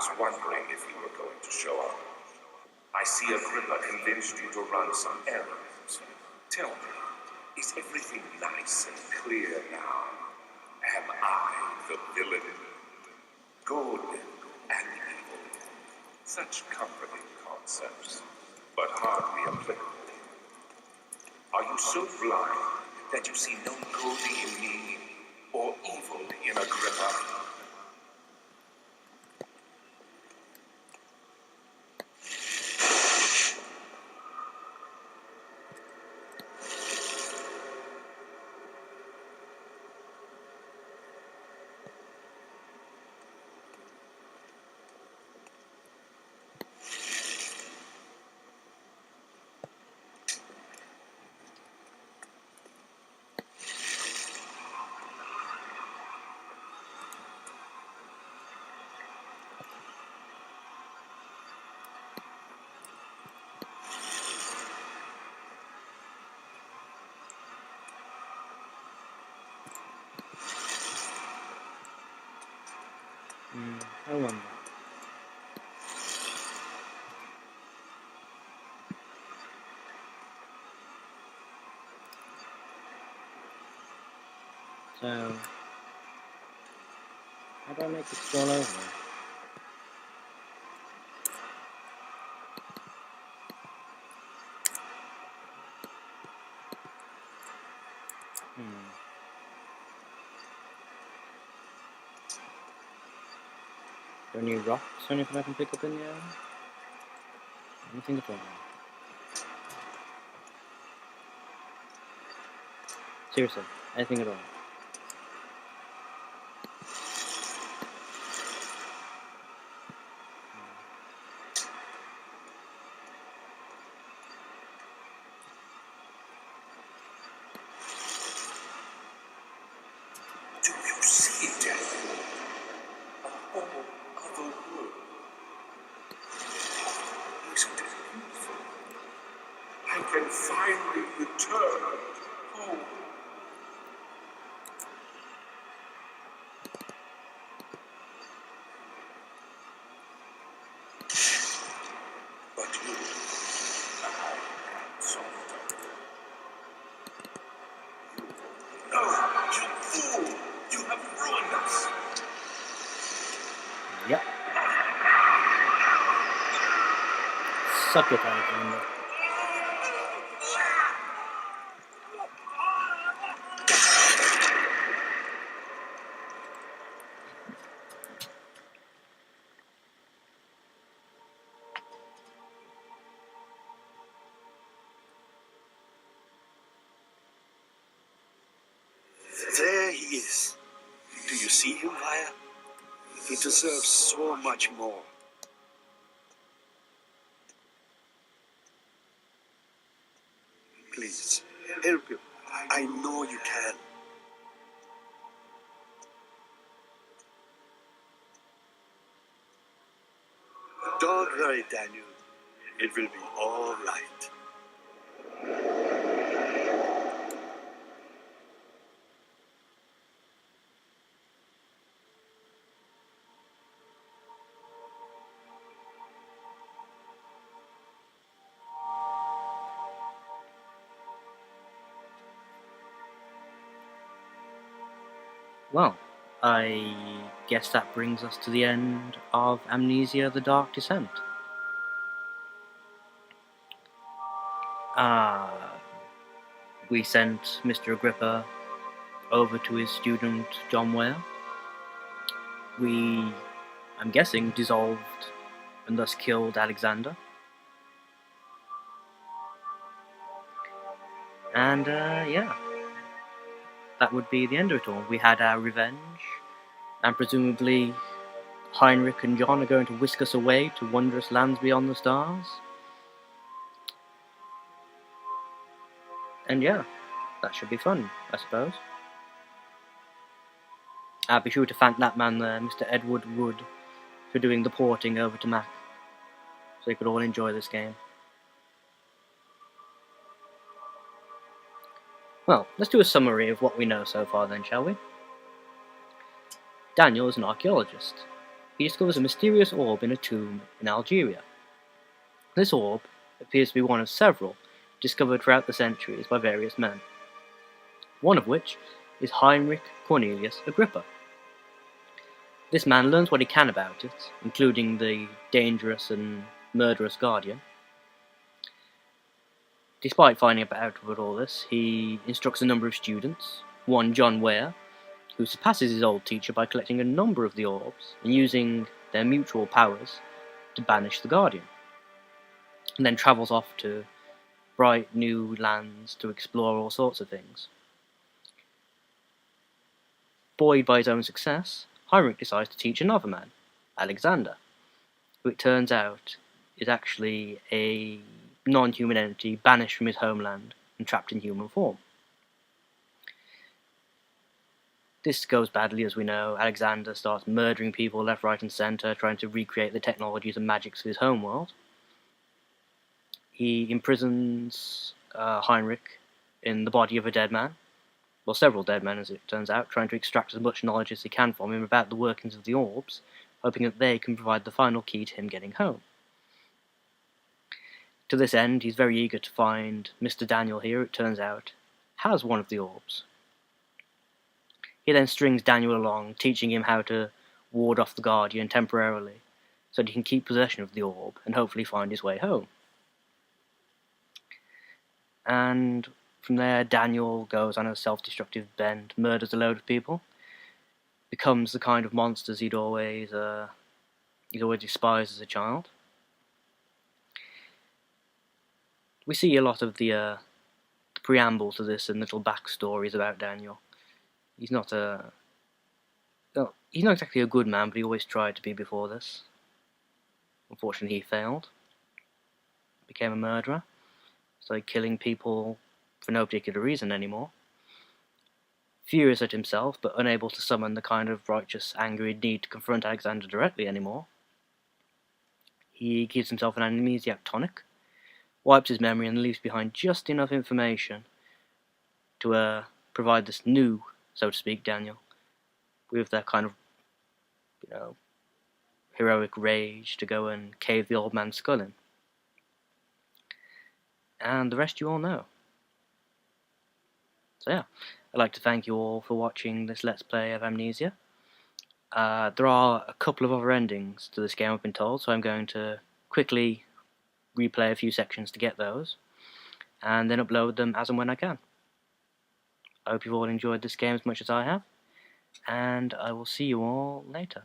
was wondering if you were going to show up. I see Agrippa convinced you to run some errands. Tell me, is everything nice and clear now? Am I the villain? Good and evil. Such comforting concepts, but hardly applicable. Are you so blind that you see no good in me or evil in Agrippa? I wonder. So, how do I make it scroll over? Are there any rocks or anything I can pick up in the air? Anything at all? Seriously, anything at all? Do you see it? A whole other world. Isn't it beautiful? I can finally return home. But you, I saw it. No, you fool! You have ruined us! Yep. Suck it, Alexander. There he is. Do you see him, Vaya? He deserves so much more. Please, help him. I know you can. Don't worry, Daniel. It will be all right. Well, I guess that brings us to the end of Amnesia: The Dark Descent. We sent Mr. Agrippa over to his student John Ware. We, I'm guessing, dissolved and thus killed Alexander. And yeah, that would be the end of it all. We had our revenge, and presumably Heinrich and John are going to whisk us away to wondrous lands beyond the stars. And yeah, that should be fun, I suppose. I'll be sure to thank that man there, Mr. Edward Wood, for doing the porting over to Mac, so you could all enjoy this game. Well, let's do a summary of what we know so far then, shall we? Daniel is an archaeologist. he discovers a mysterious orb in a tomb in Algeria. This orb appears to be one of several discovered throughout the centuries by various men, one of which is Heinrich Cornelius Agrippa. This man learns what he can about it, including the dangerous and murderous guardian. Despite finding out about all this, he instructs a number of students, one John Ware, who surpasses his old teacher by collecting a number of the orbs and using their mutual powers to banish the guardian, and then travels off to bright new lands to explore all sorts of things. Buoyed by his own success, Heinrich decides to teach another man, Alexander, who it turns out is actually a non-human entity banished from his homeland and trapped in human form. This goes badly, as we know. Alexander starts murdering people left, right and centre, trying to recreate the technologies and magics of his homeworld. He imprisons Heinrich in the body of a dead man, well, several dead men as it turns out, trying to extract as much knowledge as he can from him about the workings of the orbs, hoping that they can provide the final key to him getting home. To this end, he's very eager to find Mr. Daniel here, it turns out, has one of the orbs. He then strings Daniel along, teaching him how to ward off the Guardian temporarily, so that he can keep possession of the orb and hopefully find his way home. And from there, Daniel goes on a self-destructive bend, murders a load of people, becomes the kind of monsters he'd always despised as a child. We see a lot of the preamble to this and little backstories about Daniel. He's not exactly a good man, but he always tried to be before this. Unfortunately, he failed. Became a murderer. Started killing people for no particular reason anymore. Furious at himself, but unable to summon the kind of righteous anger he'd need to confront Alexander directly anymore, he gives himself an amnesiac tonic, wipes his memory, and leaves behind just enough information to provide this new, so to speak, Daniel, with that kind of, heroic rage to go and cave the old man's skull in. And the rest you all know. So yeah, I'd like to thank you all for watching this Let's Play of Amnesia. There are a couple of other endings to this game, I've been told, so I'm going to quickly replay a few sections to get those, and then upload them as and when I can. I hope you've all enjoyed this game as much as I have, and I will see you all later.